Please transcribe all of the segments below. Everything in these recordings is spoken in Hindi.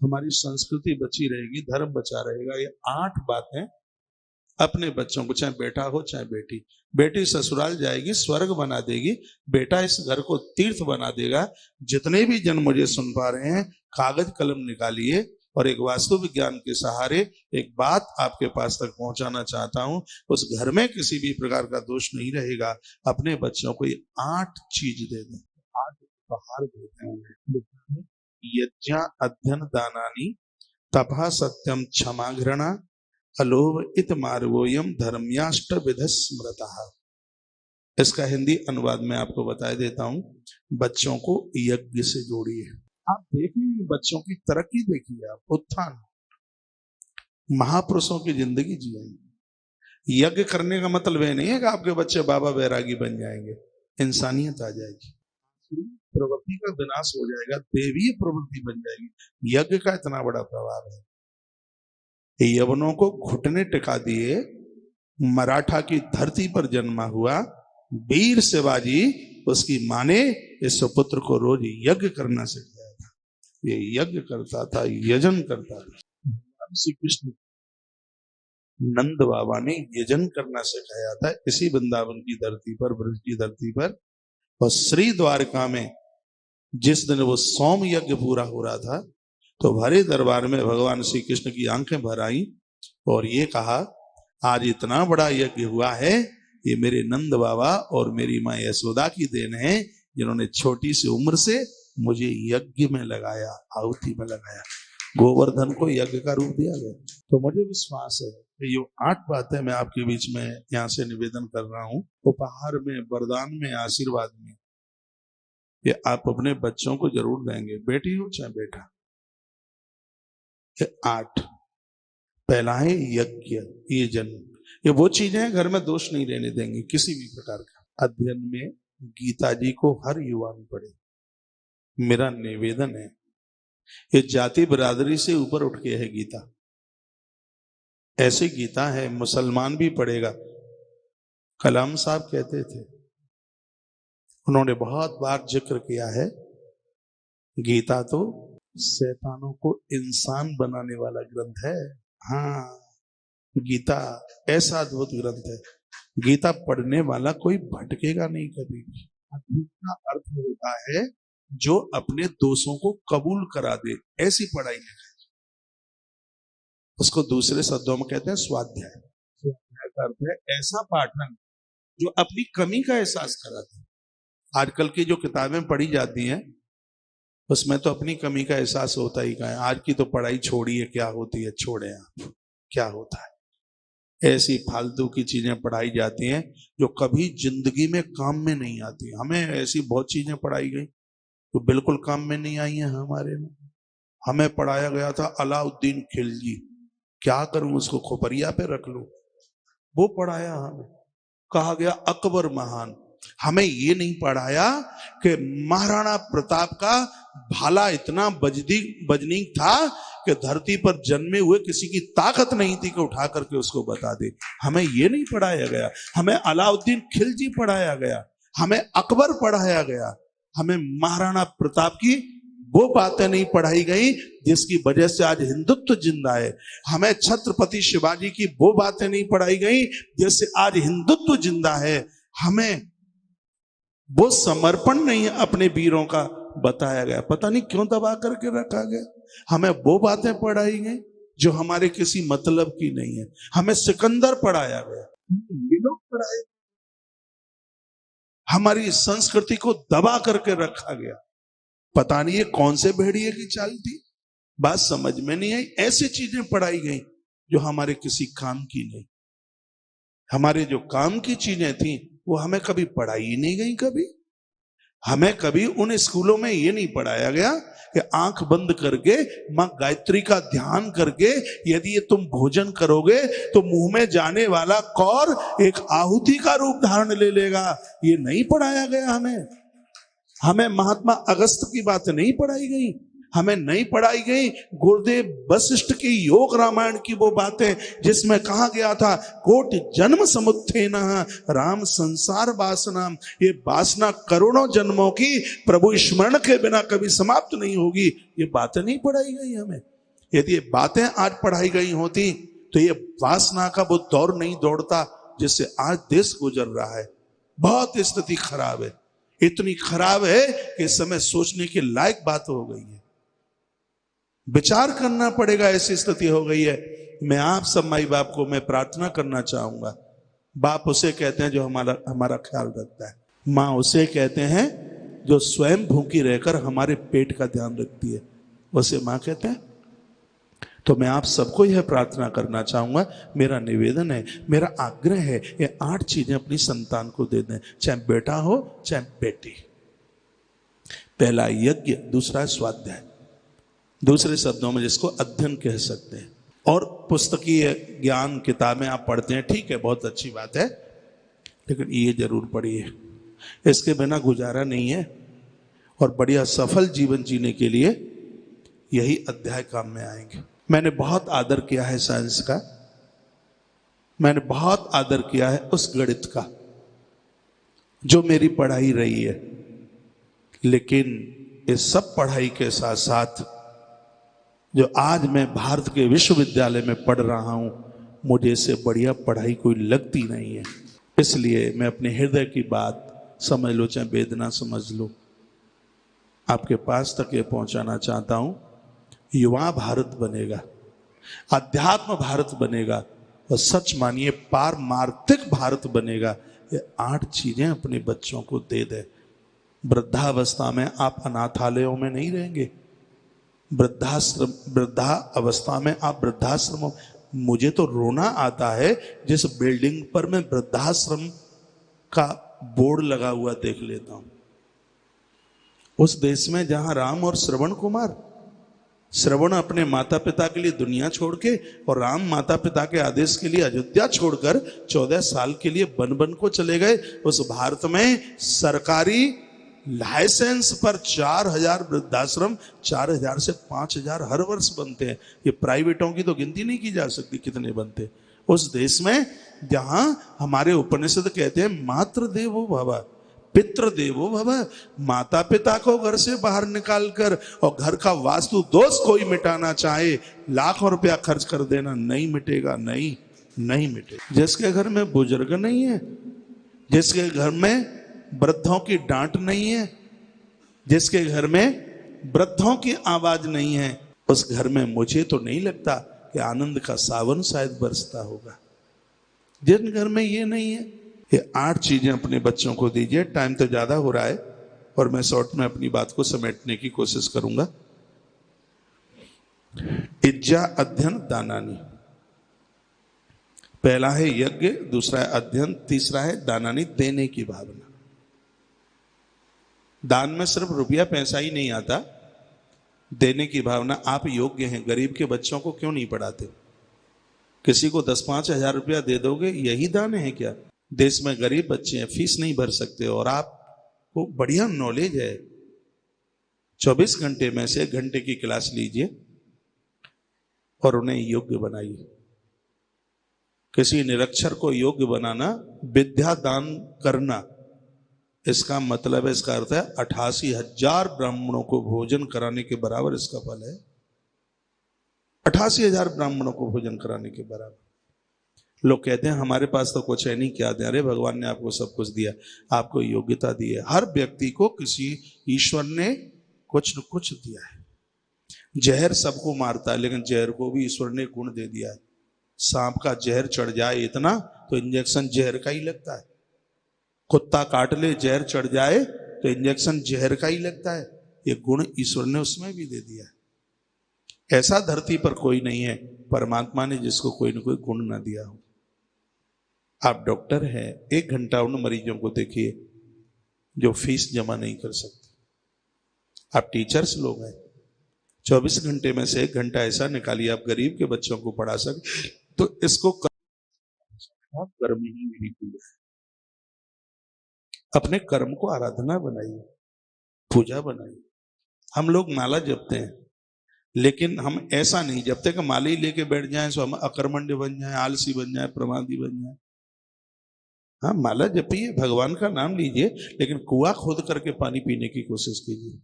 हमारी संस्कृति बची रहेगी, धर्म बचा रहेगा। ये 8 बातें अपने बच्चों को, चाहे बेटा हो चाहे बेटी, बेटी ससुराल जाएगी स्वर्ग बना देगी, बेटा इस घर को तीर्थ बना देगा। जितने भी जन मुझे सुन पा रहे हैं, कागज कलम निकालिए और एक वास्तु विज्ञान के सहारे एक बात आपके पास तक पहुंचाना चाहता हूं। उस घर में किसी भी प्रकार का दोष नहीं रहेगा। अपने बच्चों को ये 8 चीज दे दें, 8 उपहार देते हैं। यज्ञ अध्ययन दानानि तपः सत्यम क्षमा घृणा अलोभ इत मार्गोयम धर्म्याष्ट विध स्मृतः। इसका हिंदी अनुवाद मैं आपको बता देता हूं। बच्चों को यज्ञ से जोड़िए। आप देखिए बच्चों की तरक्की, देखिए आप उत्थान, महापुरुषों की जिंदगी जिएंगे। यज्ञ करने का मतलब ये नहीं है कि आपके बच्चे बाबा बैरागी बन जाएंगे, इंसानियत आ जाएगी, प्रवृत्ति का विनाश हो जाएगा, देवीय प्रवृत्ति बन जाएगी। यज्ञ का इतना बड़ा प्रभाव है। यवनों को घुटने टिका दिए, मराठा की धरती पर जन्मा हुआ वीर शिवाजी, उसकी मां ने इस सुपुत्र को रोज यज्ञ करना सिखाया था। ये यज्ञ करता था, यजन करता था। श्री कृष्ण नंद बाबा ने यजन करना सिखाया था इसी वृंदावन की धरती पर, ब्रज की धरती पर। और श्री द्वारका में जिस दिन वो सोम यज्ञ पूरा हो रहा था, तो भरे दरबार में भगवान श्री कृष्ण की आंखें भर आई और ये कहा, आज इतना बड़ा यज्ञ हुआ है, ये मेरे नंद बाबा और मेरी माँ यशोदा की देन है, जिन्होंने छोटी सी उम्र से मुझे यज्ञ में लगाया, आहुति में लगाया। गोवर्धन को यज्ञ का रूप दिया गया। तो मुझे विश्वास है कि ये 8 बातें मैं आपके बीच में यहाँ से निवेदन कर रहा हूँ, उपहार में, वरदान में, आशीर्वाद में, ये आप अपने बच्चों को जरूर देंगे, बेटी हो चाहे बेटा। 8 पहला है यज्ञ, ये जन्म, ये वो चीजें हैं घर में दोष नहीं रहने देंगे किसी भी प्रकार का। अध्ययन में गीता जी को हर युवा में पढ़े, मेरा निवेदन है। ये जाति बिरादरी से ऊपर उठ के है गीता, ऐसी गीता है मुसलमान भी पढ़ेगा। कलाम साहब कहते थे, उन्होंने बहुत बार जिक्र किया है, गीता तो शैतानों को इंसान बनाने वाला ग्रंथ है। हाँ, गीता ऐसा अद्भुत ग्रंथ है, गीता पढ़ने वाला कोई भटकेगा नहीं कभी। अद्भुत का अर्थ होता है जो अपने दोषों को कबूल करा दे, ऐसी पढ़ाई है। उसको दूसरे शब्दों में कहते हैं स्वाध्याय। स्वाध्याय का अर्थ है ऐसा पाठन जो अपनी कमी का एहसास कराते हैं। आजकल की जो किताबें पढ़ी जाती हैं उसमें तो अपनी कमी का एहसास होता ही कहाँ है। आज की तो पढ़ाई छोड़िए, क्या होती है, छोड़े आप, क्या होता है। ऐसी फालतू की चीजें पढ़ाई जाती हैं जो कभी जिंदगी में काम में नहीं आती। हमें ऐसी बहुत चीजें पढ़ाई गई तो बिल्कुल काम में नहीं आई है हमारे में। हमें पढ़ाया गया था अलाउद्दीन खिलजी, क्या करूं उसको खोपरिया पे रख लूं, वो पढ़ाया हमें। कहा गया अकबर महान, हमें ये नहीं पढ़ाया कि महाराणा प्रताप का भाला इतना बजनीक था कि धरती पर जन्मे हुए किसी की ताकत नहीं थी कि उठा करके उसको बता दे। हमें ये नहीं पढ़ाया गया। हमें अलाउद्दीन खिलजी पढ़ाया गया, हमें अकबर पढ़ाया गया, हमें महाराणा प्रताप की वो बातें नहीं पढ़ाई गई जिसकी वजह से आज हिंदुत्व जिंदा है। हमें छत्रपति शिवाजी की वो बातें नहीं पढ़ाई गई जिससे आज हिंदुत्व जिंदा है। हमें वो समर्पण नहीं अपने वीरों का बताया गया, पता नहीं क्यों दबा करके रखा गया। हमें वो बातें पढ़ाई गई जो हमारे किसी मतलब की नहीं है। हमें सिकंदर पढ़ाया गया, ये लोग पढ़ाए, हमारी संस्कृति को दबा करके रखा गया। पता नहीं ये कौन से भेड़िए की चाल थी, बात समझ में नहीं आई। ऐसी चीजें पढ़ाई गई जो हमारे किसी काम की नहीं। हमारे जो काम की चीजें थी वो हमें कभी पढ़ाई ही नहीं गई। कभी हमें कभी उन स्कूलों में ये नहीं पढ़ाया गया कि आंख बंद करके मां गायत्री का ध्यान करके यदि ये तुम भोजन करोगे तो मुंह में जाने वाला कौर एक आहुति का रूप धारण ले लेगा। ये नहीं पढ़ाया गया हमें। हमें महात्मा अगस्त की बात नहीं पढ़ाई गई। हमें नहीं पढ़ाई गई गुरुदेव वशिष्ठ की योग रामायण की वो बातें जिसमें कहा गया था कोटि जन्म समुत्थेन राम संसार वासना। ये वासना करोड़ों जन्मों की प्रभु स्मरण के बिना कभी समाप्त नहीं होगी। ये बातें नहीं पढ़ाई गई हमें। यदि ये बातें आज पढ़ाई गई होती तो ये वासना का वो दौर नहीं दौड़ता जिससे आज देश गुजर रहा है। बहुत स्थिति खराब है, इतनी खराब है कि इस समय सोचने के लायक बात हो गई है, विचार करना पड़ेगा, ऐसी स्थिति हो गई है। मैं आप सब माई बाप को मैं प्रार्थना करना चाहूंगा। बाप उसे कहते हैं जो हमारा ख्याल रखता है, माँ उसे कहते हैं जो स्वयं भूखी रहकर हमारे पेट का ध्यान रखती है, उसे माँ कहते हैं। तो मैं आप सबको यह प्रार्थना करना चाहूंगा, मेरा निवेदन है, मेरा आग्रह है, ये 8 चीजें अपनी संतान को दे दें, चाहे बेटा हो चाहे बेटी। पहला यज्ञ, दूसरा स्वाध्याय, दूसरे शब्दों में जिसको अध्ययन कह सकते हैं। और पुस्तकीय ज्ञान किताबें आप पढ़ते हैं, ठीक है, बहुत अच्छी बात है, लेकिन ये जरूर पढ़िए, इसके बिना गुजारा नहीं है। और बढ़िया सफल जीवन जीने के लिए यही अध्याय काम में आएंगे। मैंने बहुत आदर किया है साइंस का, मैंने बहुत आदर किया है उस गणित का जो मेरी पढ़ाई रही है, लेकिन इस सब पढ़ाई के साथ साथ जो आज मैं भारत के विश्वविद्यालय में पढ़ रहा हूं, मुझे इससे बढ़िया पढ़ाई कोई लगती नहीं है। इसलिए मैं अपने हृदय की बात, समझ लो चाहे वेदना समझ लो, आपके पास तक ये पहुंचाना चाहता हूं। युवा भारत बनेगा, अध्यात्म भारत बनेगा, और सच मानिए पारमार्थिक भारत बनेगा। ये 8 चीजें अपने बच्चों को दे दे। वृद्धावस्था में आप अनाथालयों में नहीं रहेंगे, वृद्धा अवस्था में आप वृद्धाश्रम। मुझे तो रोना आता है जिस बिल्डिंग पर मैं वृद्धाश्रम का बोर्ड लगा हुआ देख लेता हूं। उस देश में जहां राम और श्रवण अपने माता पिता के लिए दुनिया छोड़ के, और राम माता पिता के आदेश के लिए अयोध्या छोड़कर 14 साल के लिए वन को चले गए। उस भारत में सरकारी लाइसेंस पर 4000 वृद्धाश्रम, 4000 से 5000 हर वर्ष बनते हैं। ये प्राइवेटों की तो गिनती नहीं की जा सकती कितने बनते। उस देश में जहां हमारे उपनिषद कहते हैं मातृदेवो भव पितृदेवो भव, माता पिता को घर से बाहर निकालकर और घर का वास्तु दोष कोई मिटाना चाहे, लाखों रुपया खर्च कर देना, नहीं मिटेगा, नहीं मिटेगा। जिसके घर में बुजुर्ग नहीं है, जिसके घर में वृद्धों की डांट नहीं है, जिसके घर में वृद्धों की आवाज नहीं है, उस घर में मुझे तो नहीं लगता कि आनंद का सावन शायद बरसता होगा। जिन घर में ये नहीं है, ये 8 चीजें अपने बच्चों को दीजिए। टाइम तो ज्यादा हो रहा है और मैं शॉर्ट में अपनी बात को समेटने की कोशिश करूंगा। इज्जा अध्ययन दानानी, पहला है यज्ञ, दूसरा है अध्ययन, तीसरा है दानानी, देने की भावना। दान में सिर्फ रुपया पैसा ही नहीं आता, देने की भावना। आप योग्य हैं, गरीब के बच्चों को क्यों नहीं पढ़ाते? किसी को 10-5 हजार रुपया दे दोगे, यही दान है क्या? देश में गरीब बच्चे हैं, फीस नहीं भर सकते, और आपको बढ़िया नॉलेज है, 24 घंटे में से 1 घंटे की क्लास लीजिए और उन्हें योग्य बनाइए। किसी निरक्षर को योग्य बनाना, विद्या दान करना, इसका मतलब है, इसका अर्थ है 88,000 ब्राह्मणों को भोजन कराने के बराबर इसका फल है। 88,000 ब्राह्मणों को भोजन कराने के बराबर। लोग कहते हैं हमारे पास तो कुछ है नहीं, क्या दें? अरे भगवान ने आपको सब कुछ दिया, आपको योग्यता दी है। हर व्यक्ति को किसी ईश्वर ने कुछ न कुछ दिया है। जहर सबको मारता है, लेकिन जहर को भी ईश्वर ने गुण दे दिया है। सांप का जहर चढ़ जाए इतना तो इंजेक्शन जहर का ही लगता है। कुत्ता काट ले, जहर चढ़ जाए तो इंजेक्शन जहर का ही लगता है। ये गुण ईश्वर ने उसमें भी दे दिया है। ऐसा धरती पर कोई नहीं है परमात्मा ने जिसको कोई न कोई गुण ना दिया हो। आप डॉक्टर हैं, 1 घंटा उन मरीजों को देखिए जो फीस जमा नहीं कर सकते। आप टीचर्स लोग हैं, 24 घंटे में से 1 घंटा ऐसा निकालिए आप गरीब के बच्चों को पढ़ा सके, तो इसको कर्म ही नहीं पूजा। अपने कर्म को आराधना बनाइए, पूजा बनाइए। हम लोग माला जपते हैं, लेकिन हम ऐसा नहीं, जब तक माली लेके बैठ जाएं सो हम अकर्मण्य बन जाएं, आलसी बन जाएं, प्रमादी बन जाएं। हाँ, माला जपिए, भगवान का नाम लीजिए, लेकिन कुआं खोद करके पानी पीने की कोशिश कीजिए।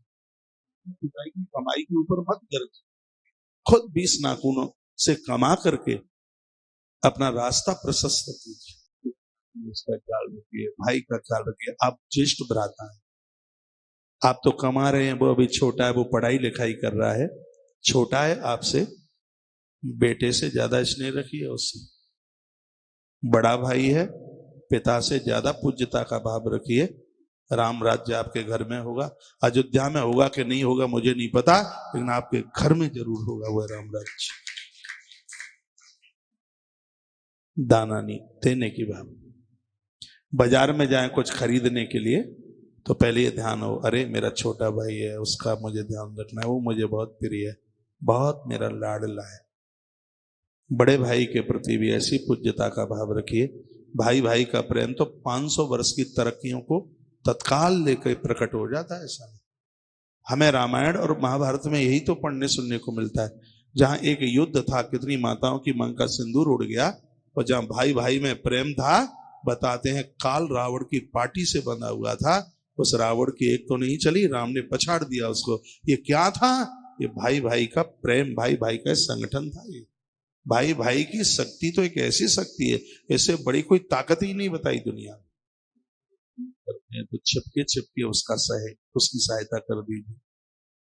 पिताई की कमाई के ऊपर मत गर्ज, खुद 20 नाखूनों से कमा करके अपना रास्ता प्रशस्त कीजिए। उसका ख्याल रखिए, भाई का ख्याल रखिए। आप ज्येष्ठ भ्राता हैं, आप तो कमा रहे हैं, वो अभी छोटा है, वो पढ़ाई लिखाई कर रहा है, छोटा है आपसे, बेटे से ज्यादा स्नेह रखिए उससे। बड़ा भाई है, पिता से ज्यादा पूज्यता का भाव रखिए। राम राज्य आपके घर में होगा। अयोध्या में होगा कि नहीं होगा मुझे नहीं पता, लेकिन आपके घर में जरूर होगा वह राम राज्य। दाना नहीं देने की भाव। बाजार में जाएं कुछ खरीदने के लिए तो पहले ये ध्यान हो, अरे मेरा छोटा भाई है, उसका मुझे ध्यान रखना है, वो मुझे बहुत प्रिय है, बहुत मेरा लाडला है। बड़े भाई के प्रति भी ऐसी पूज्यता का भाव रखिए। भाई भाई का प्रेम तो 500 वर्ष की तरक्कियों को तत्काल लेकर प्रकट हो जाता है। ऐसा हमें रामायण और महाभारत में यही तो पढ़ने सुनने को मिलता है, जहां एक युद्ध था, कितनी माताओं की मांग का सिंदूर उड़ गया, और जहां भाई भाई में प्रेम था, बताते हैं काल रावण की पार्टी से बंधा हुआ था, उस रावण की एक तो नहीं चली, राम ने पछाड़ दिया उसको। ये क्या था? ये भाई भाई का प्रेम, भाई भाई का संगठन था। ये भाई भाई की शक्ति तो एक ऐसी शक्ति है, इससे बड़ी कोई ताकत ही नहीं बताई दुनिया में। करते हैं तो छिपके छिपके उसका उसकी सहायता कर दीजिए,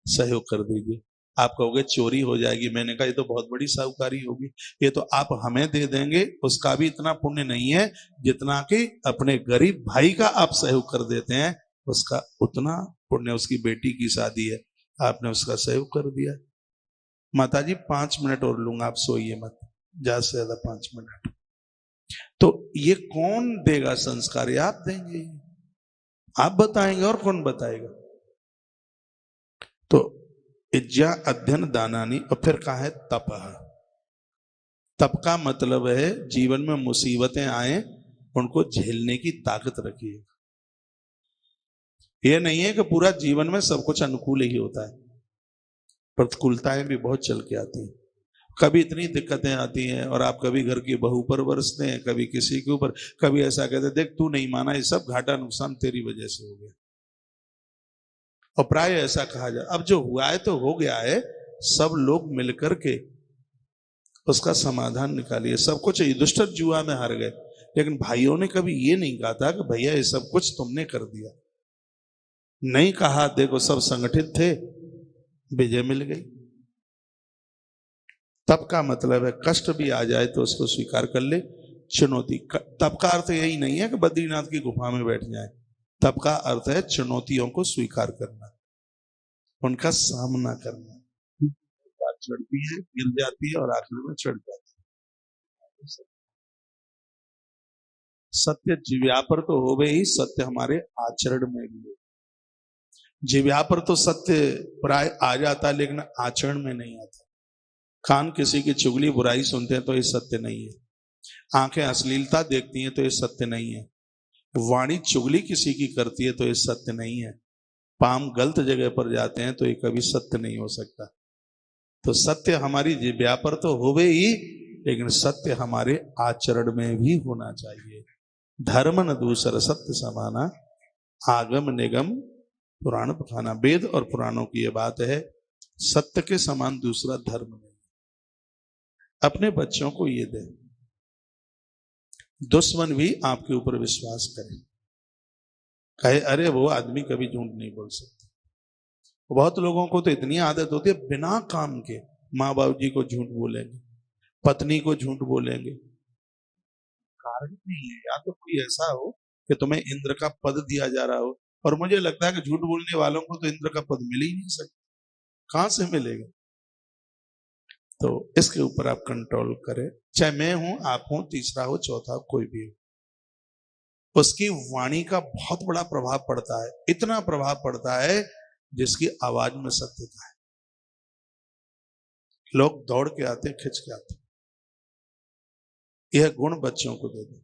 सहयोग कर दीजिए। आप कहोगे चोरी हो जाएगी, मैंने कहा ये तो बहुत बड़ी साहूकारी होगी, ये तो आप हमें दे देंगे, उसका भी इतना पुण्य नहीं है जितना कि अपने गरीब भाई का आप सहयोग कर देते हैं, उसका उतना पुण्य। उसकी बेटी की शादी है, आपने उसका सहयोग कर दिया। माता जी 5 मिनट और लूंगा, आप सोइए मत, ज्यादा से ज्यादा 5 मिनट। तो ये कौन देगा संस्कार? ये आप देंगे, आप बताएंगे, और कौन बताएगा? तो इज्जा अध्ययन दानानी, और फिर कहा है तप। तप का मतलब है जीवन में मुसीबतें आए उनको झेलने की ताकत रखिए। ये नहीं है कि पूरा जीवन में सब कुछ अनुकूल ही होता है, प्रतिकूलताएं भी बहुत चल के आती हैं। कभी इतनी दिक्कतें आती हैं और आप कभी घर की बहू पर बरसते हैं, कभी किसी के ऊपर, कभी ऐसा कहते हैं देख तू नहीं माना, ये सब घाटा नुकसान तेरी वजह से हो गया। और प्राय ऐसा कहा जाए, अब जो हुआ है तो हो गया है, सब लोग मिलकर के उसका समाधान निकालिए। सब कुछ युधिष्ठिर जुआ में हार गए, लेकिन भाइयों ने कभी ये नहीं कहा था कि भैया ये सब कुछ तुमने कर दिया, नहीं कहा। देखो सब संगठित थे, विजय मिल गई। तप का मतलब है कष्ट भी आ जाए तो उसको स्वीकार कर ले। चुनौती, तप का अर्थ यही नहीं है कि बद्रीनाथ की गुफा में बैठ जाए। तप का अर्थ है चुनौतियों को स्वीकार करना, उनका सामना करना। चढ़ती है, गिर जाती है, और आखिर में चढ़ जाती है। सत्य जिव्या पर तो हो गए ही, सत्य हमारे आचरण में भी हो। जिव्या पर तो सत्य प्राय आ जाता है, लेकिन आचरण में नहीं आता। कान किसी की चुगली बुराई सुनते हैं तो ये सत्य नहीं है। आंखें अश्लीलता देखती हैं तो ये सत्य नहीं है। वाणी चुगली किसी की करती है तो ये सत्य नहीं है। पाम गलत जगह पर जाते हैं तो ये कभी सत्य नहीं हो सकता। तो सत्य हमारी जिह्वा पर तो होवे ही, लेकिन सत्य हमारे आचरण में भी होना चाहिए। धर्म न दूसर सत्य समाना, आगम निगम पुराण पठाना। वेद और पुराणों की यह बात है, सत्य के समान दूसरा धर्म नहीं। अपने बच्चों को ये दे, दुश्मन भी आपके ऊपर विश्वास करे, कहे अरे वो आदमी कभी झूठ नहीं बोल सकता। बहुत लोगों को तो इतनी आदत होती है, बिना काम के माँ बाप जी को झूठ बोलेंगे, पत्नी को झूठ बोलेंगे, कारण नहीं है। या तो कोई ऐसा हो कि तुम्हें इंद्र का पद दिया जा रहा हो, और मुझे लगता है कि झूठ बोलने वालों को तो इंद्र का पद मिल ही नहीं सकता, कहां से मिलेगा? तो इसके ऊपर आप कंट्रोल करें, चाहे मैं हूं, आप हो, तीसरा हो, चौथा हो, कोई भी हो। उसकी वाणी का बहुत बड़ा प्रभाव पड़ता है, इतना प्रभाव पड़ता है जिसकी आवाज में सत्यता है। लोग दौड़ के आते, खिंच के आते। यह गुण बच्चों को दे दो।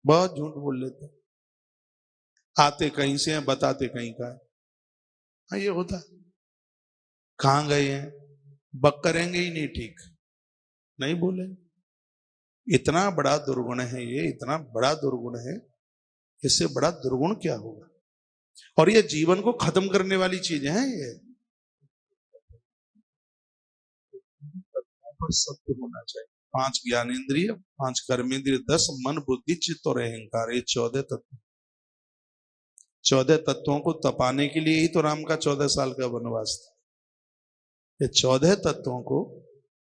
बहुत झूठ बोल लेते, आते कहीं से हैं, बताते कहीं का है। हाँ, ये होता है। कहां गए हैं, बक करेंगे ही नहीं, ठीक नहीं बोलेंगे। इतना बड़ा दुर्गुण है ये, इतना बड़ा दुर्गुण है, इससे बड़ा दुर्गुण क्या होगा। और ये जीवन को खत्म करने वाली चीजें हैं ये। पर सत्य होना चाहिए। 5 ज्ञानेंद्रिय, 5 कर्मेंद्रिय, 10 मन बुद्धि चित्त और अहंकार, ये 14 तत्व। 14 तत्वों को तपाने के लिए ही तो राम का 14 साल का वनवास था। ये 14 तत्वों को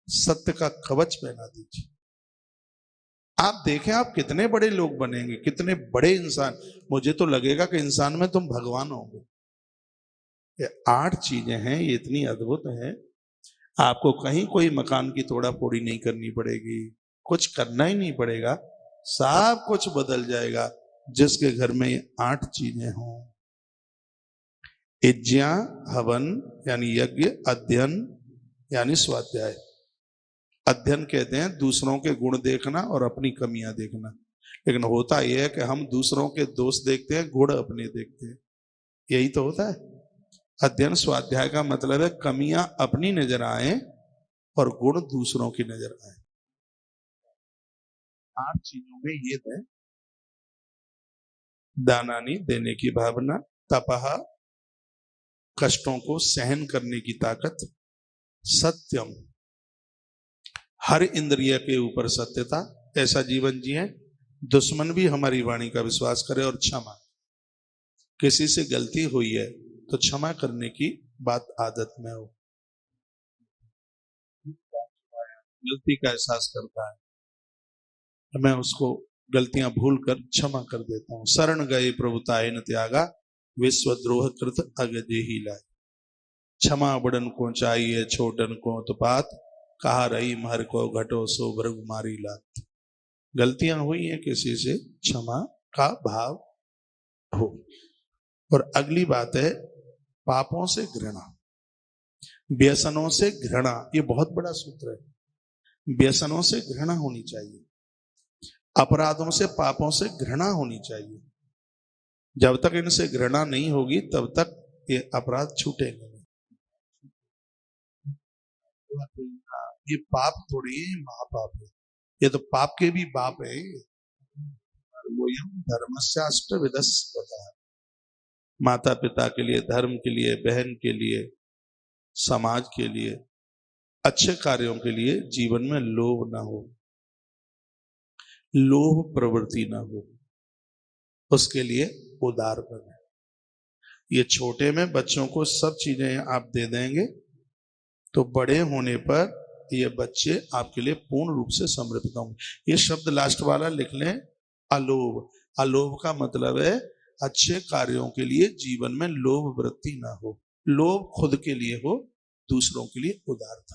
सत्य का कवच पहना दीजिए। आप देखें आप कितने बड़े लोग बनेंगे, कितने बड़े इंसान। मुझे तो लगेगा कि इंसान में तुम भगवान होंगे। ये 8 चीजें हैं, ये इतनी अद्भुत हैं। आपको कहीं कोई मकान की तोड़ा फोड़ी नहीं करनी पड़ेगी, कुछ करना ही नहीं पड़ेगा, सब कुछ बदल जाएगा जिसके घर में ये 8 चीजें हों। यज्ञ, हवन यानी यज्ञ, अध्ययन यानी स्वाध्याय। अध्ययन कहते हैं दूसरों के गुण देखना और अपनी कमियां देखना, लेकिन होता यह है कि हम दूसरों के दोष देखते हैं, गुण अपने देखते हैं। यही तो होता है अध्ययन। स्वाध्याय का मतलब है कमियां अपनी नजर आए और गुण दूसरों की नजर आए। 8 चीजों में ये है। दानानी, देने की भावना, तपह, कष्टों को सहन करने की ताकत, सत्यम, हर इंद्रिय के ऊपर सत्यता, ऐसा जीवन जिए दुश्मन भी हमारी वाणी का विश्वास करे, और क्षमा, किसी से गलती हुई है तो क्षमा करने की बात आदत में हो। गलती का एहसास करता है, मैं उसको गलतियां भूल कर क्षमा कर देता हूं। शरण गए प्रभुताय न त्यागा, विश्वद्रोह कृत अगजे ही लाए। क्षमा बड़न को चाहिए, छोटन को तो पात, कहा रही महर को घटो सो भृगु मारी लात। गलतियां हुई हैं किसी से, क्षमा का भाव हो। और अगली बात है पापों से घृणा, व्यसनों से घृणा। ये बहुत बड़ा सूत्र है। व्यसनों से घृणा होनी चाहिए, अपराधों से, पापों से घृणा होनी चाहिए। जब तक इनसे घृणा नहीं होगी तब तक ये अपराध छूटेंगे नहीं। ये पाप थोड़ी है, महापाप है। ये तो पाप के भी बाप है। वो धर्मशास्त्र विदस होता है। माता पिता के लिए, धर्म के लिए, बहन के लिए, समाज के लिए, अच्छे कार्यों के लिए जीवन में लोभ ना हो, लोभ प्रवृत्ति ना हो, उसके लिए उदार बने। ये छोटे में बच्चों को सब चीजें आप दे देंगे तो बड़े होने पर ये बच्चे आपके लिए पूर्ण रूप से समर्पित होंगे। ये शब्द लास्ट वाला लिख लें, अलोभ। अलोभ का मतलब है अच्छे कार्यों के लिए जीवन में लोभ वृत्ति ना हो। लोभ खुद के लिए हो, दूसरों के लिए उदारता।